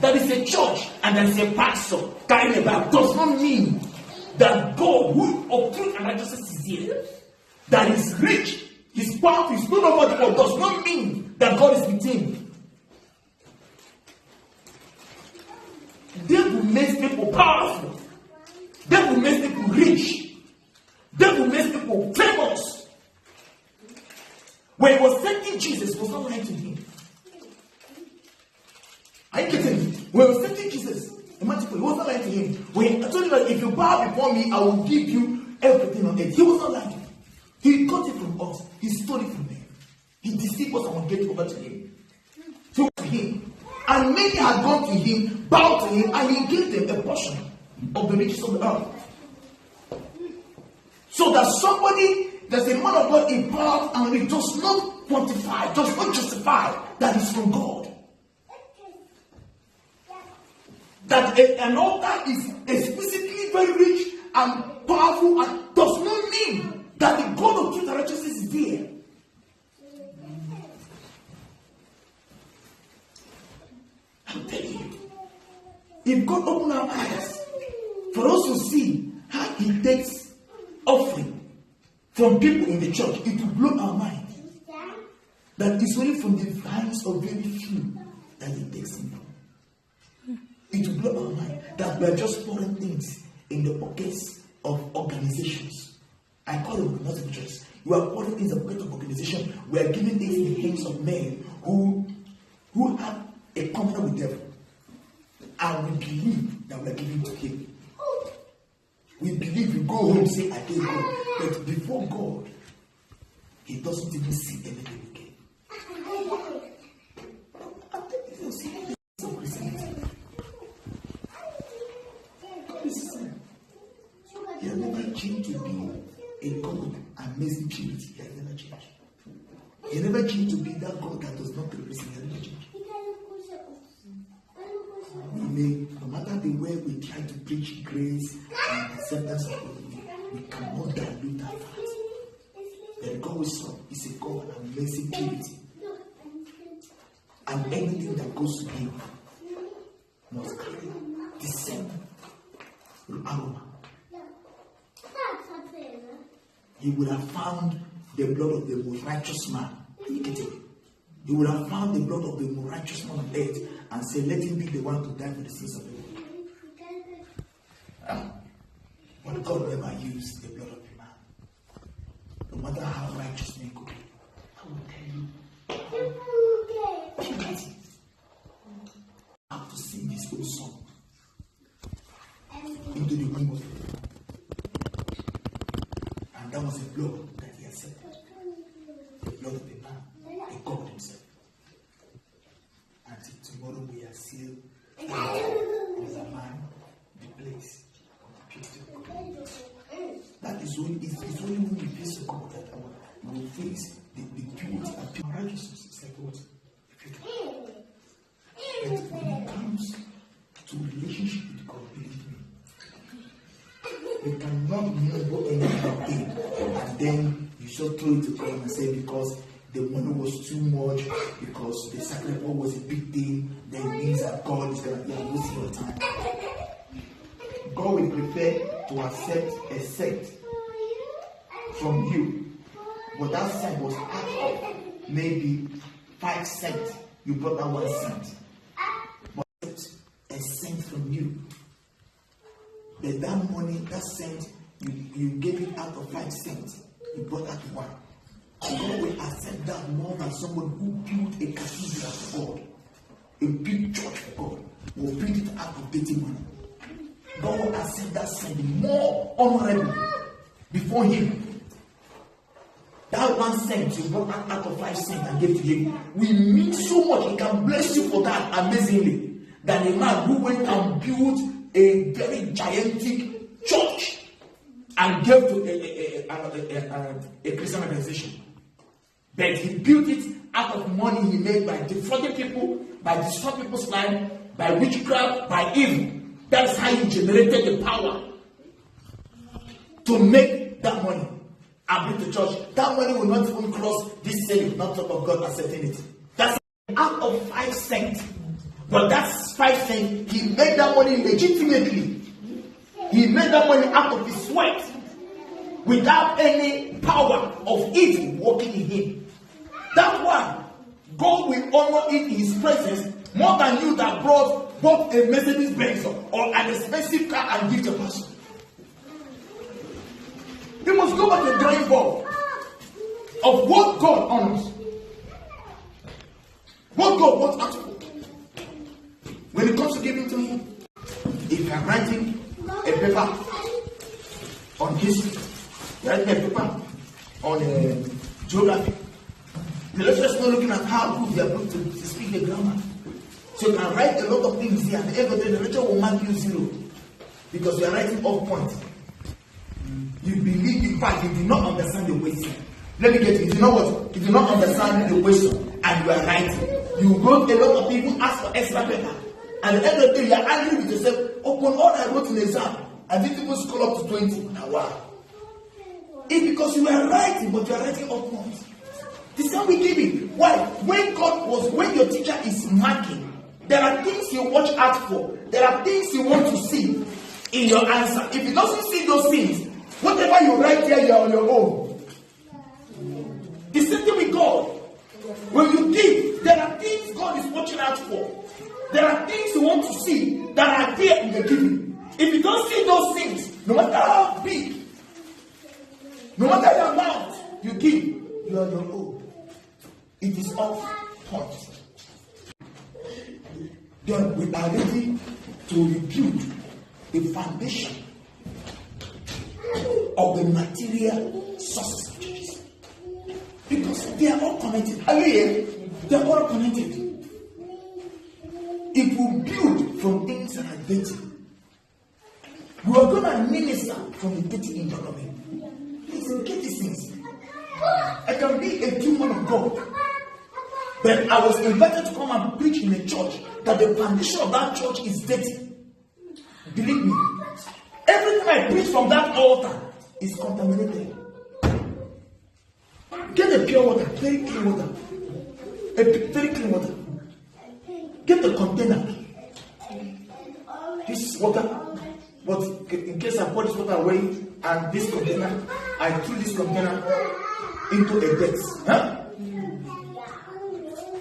there is a church and there is a pastor carrying a Bible does not mean that God, who of truth and righteousness is here, that is rich, his power is no longer God, does not mean that God is with him. Devil makes people powerful. Devil makes people rich. Devil makes people famous. When he was tempting Jesus, he was not lying to him. Are you getting it? When he was tempting Jesus, he was not lying to him. When he told him that if you bow before me, I will give you everything on earth. He was not lying. He got it from us. He stole it from them. He deceived us and gave it over to him. So to him. And many had gone to him, bowed to him, and he gave them a portion of the riches of the earth. So that somebody, there's a man of God in power, and it does not quantify, does not justify that it's from God. That an altar is explicitly very rich and powerful and does not mean that the God of truth and righteousness is there. I'm telling you, if God open our eyes for us to see how he takes offering from people in the church, it will blow our mind. That it's only from the hands of very few that he takes him from. It will blow our mind that we are just pouring things in the pockets of organizations. I call them not in churches. We are pouring things in the pockets of organizations. We are giving things in the hands of men who have a covenant with devil, and we believe that we are giving to him. We believe, we go home say I gave God, but before God, he doesn't even see anything again. I'm telling you, see this of Christianity. God is saying, he has never changed to be a God of amazing purity. He has never changed. He never changed to be that God that does not represent. He has never changed. No matter the way we try to preach grace and acceptance of God, we cannot dilute that fact. The God we serve is a God of amazing purity. And anything that goes to him must carry the same aroma. He would have found the blood of the most righteous man. You get it? He would have found the blood of the most righteous man on earth and say, let him be the one to die for the sins of the world. But God will never use the blood of a man. No matter how righteous men could be. I will tell you. Purity. I have to sing this old song into the womb of the Lord. And that was the blood that he accepted. The blood of a man, a God himself. Until tomorrow we are sealed as a man, the place of the purity of God. That is only, it's only when we face God that we will face the purity and pure righteousness. It's like what? But when it comes to relationship with God, believe me, you cannot know anything and then you just throw it to God and say because the money was too much, because the sacrifice was a big thing, then it means that God is going to lose your time. God will prefer to accept a cent from you, but that cent was half of maybe 5 cents. You brought that 1 cent. But a cent from you. But that money, that cent, you gave it out of 5 cents. You brought that 1. God will accept that more than someone who built a cathedral for God, a big church for God, will build it out of dirty money. God will accept that cent more honorable before him. That 1 cent you brought out of 5 cents and gave to him will mean so much. He can bless you for that amazingly than a man who went and built a very gigantic church and gave to a Christian organization. But he built it out of money he made by defrauding people, by destroying people's lives, by witchcraft, by evil. That's how he generated the power to make that money and bring to church. That money will not even cross this ceiling, not talk of God accepting it. That's out of 5 cents. But that's 5 cents and he made that money legitimately. He made that money out of his sweat without any power of it working in him. That one, God will honor it in his presence more than you that bought a Mercedes Benz or an expensive car and give the person. You must go back to the drawing board of what God honors. What God wants out for. When it comes to giving to him, if you are writing a paper on history, writing a paper on geography, the lecturer is not looking at how good you are going to speak the grammar. So you can write a lot of things here, and at the end of the day, the lecturer will mark you 0 because you are writing off points. You believe, in fact, you do not understand the question. Let me get it. You know what? You do not understand the question and you are writing. You wrote a lot of people ask for extra paper. And at the end of the day, you are angry with yourself. Upon all I wrote in the exam, I didn't even score up to 20. Now, wow. It's because you are writing, but you are writing off points. This can be giving. Why? When your teacher is marking, there are things you watch out for. There are things you want to see in your answer. If you doesn't see those things, whatever you write here, you are on your own. The same thing with God. When you give, there are things God is watching out for. There are things you want to see that are there in the giving. If you don't see those things, no matter how big, no matter the amount you give, you are on your own. It is off point. Then we are ready to rebuild the foundation of the material sources of churches. Because they are all connected. Are you here? They are all connected. It will build from things that are dirty. We are going to minister from the dirty environment. Please get these things. I can be a true man of God. But I was invited to come and preach in a church that the foundation of that church is dirty. Believe me. Everything I preach from that altar is contaminated. Get a pure water, very clean water. Very clean water. Get the container. This water, but in case I pour this water away and this container, I threw this container into a depth. Huh?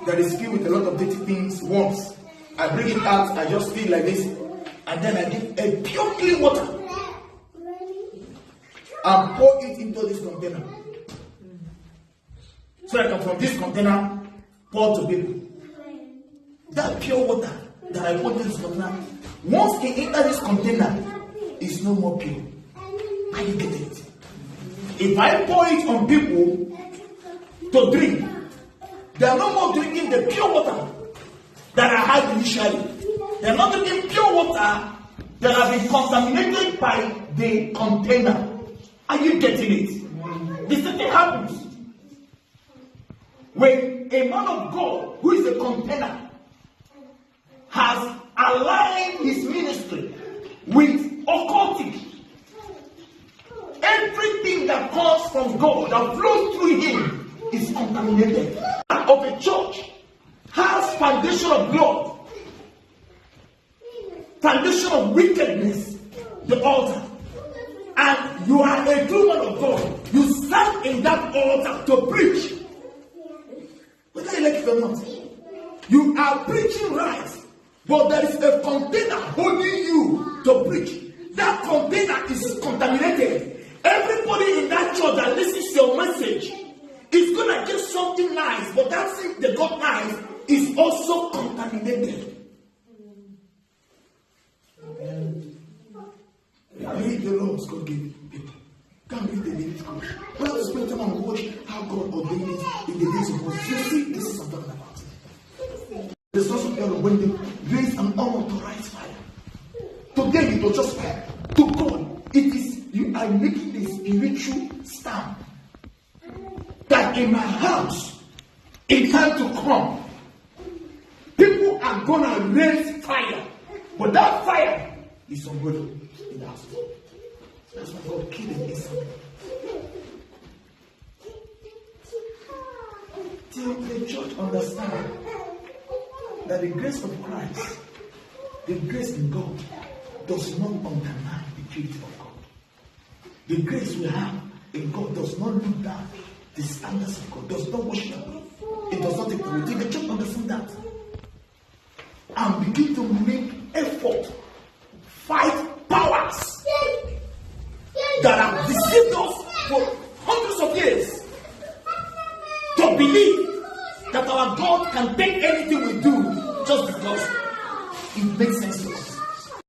That is filled with a lot of dirty things. Once I bring it out, I just feel like this, and then I give a pure clean water and pour it into this container. So I can from this container pour to people. That pure water that I put in this container, once it enters this container, is no more pure. Are you getting it? If I pour it on people to drink, they are no more drinking the pure water that I had initially. They are not drinking pure water that have been contaminated by the container. Are you getting it? The same thing happens when a man of God who is a container has aligned his ministry with occultic. Everything that comes from God that flows through him is contaminated. Of a church has foundation of blood, foundation of wickedness, the altar, and you are a true man of God. You stand in that altar to preach. Whether you like it or not, you are preaching right, but there is a container holding you to preach. That container is contaminated. Everybody in that church that listens to your message is going to get something nice, but that thing they got nice is also contaminated. Read the laws God gave people. Can't read the Leviticus. We have to spend time and watch how God ordained it in the days of Moses. You see, this is what I'm talking about. The source of error when they raise an unauthorized fire. To them it was just fire. To God, it is you are making a spiritual stand. That in my house, in time to come, people are gonna raise fire. But that fire is unbridled in the house. That's why God killed them instantly. Till the church understand that the grace of Christ The grace in God does not undermine the purity of God. The grace we have in God does not look down the standards of God, does not worship God. It does not take the routine. The church understand that. And begin to make effort, fight powers that have deceived us for hundreds of years to believe that our God can take anything we do just because it makes sense to us.